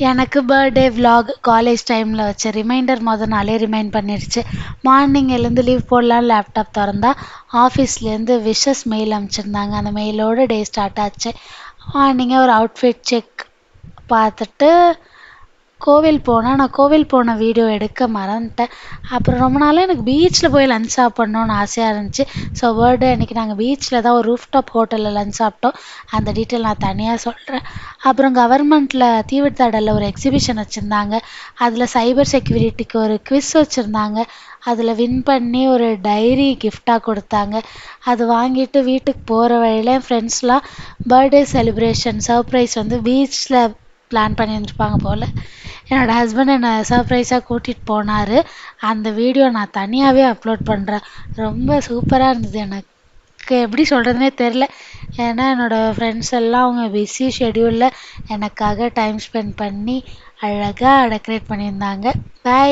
எனக்கு birthday vlog college டைமில் வச்ச ரிமைண்டர் மொதல் நாளே ரிமைண்ட் பண்ணிடுச்சு. மார்னிங் எழுந்து லீவ் போடலான்னு லேப்டாப் திறந்தா ஆஃபீஸ்லேருந்து விஷஸ் மெயில் அனுப்பிச்சிருந்தாங்க. அந்த மெயிலோட டே ஸ்டார்ட் ஆச்சு. மார்னிங்கே ஒரு அவுட்ஃபிட் செக் பார்த்துட்டு கோவில் போனேன். நான் கோவில் போன வீடியோ எடுக்க மறந்துட்டேன். அப்புறம் ரொம்ப நாளாக எனக்கு பீச்சில் போய் லஞ்ச் சாப்பிட்ணுன்னு ஆசையாக இருந்துச்சு. ஸோ பர்த்டே அன்றைக்கி நாங்கள் பீச்சில் தான் ஒரு ரூஃப்டாப் ஹோட்டலில் லஞ்ச் சாப்பிட்டோம். அந்த டீட்டெயில் நான் தனியாக சொல்கிறேன். அப்புறம் கவர்மெண்ட்டில் தீவுத்தடலில் ஒரு எக்ஸிபிஷன் வச்சுருந்தாங்க. அதில் சைபர் செக்யூரிட்டிக்கு ஒரு குவிஸ் வச்சுருந்தாங்க. அதில் வின் பண்ணி ஒரு டைரி கிஃப்டாக கொடுத்தாங்க. அது வாங்கிட்டு வீட்டுக்கு போகிற வழியில் என் ஃப்ரெண்ட்ஸ்லாம் பர்த்டே செலிப்ரேஷன் சர்ப்ரைஸ் பீச்சில் பிளான் பண்ணியிருந்துருப்பாங்க போல். என்னோடய ஹஸ்பண்ட் என்னை சர்ப்ரைஸாக கூட்டிகிட்டு போனார். அந்த வீடியோ நான் தனியாகவே அப்லோட் பண்ணுறேன். ரொம்ப சூப்பராக இருந்தது. எனக்கு எப்படி சொல்கிறதுனே தெரில. ஏன்னா என்னோடய ஃப்ரெண்ட்ஸ் எல்லாம் அவங்க பிஸி ஷெடியூலில் எனக்காக டைம் ஸ்பெண்ட் பண்ணி அழகாக டெக்கரேட் பண்ணியிருந்தாங்க. பை.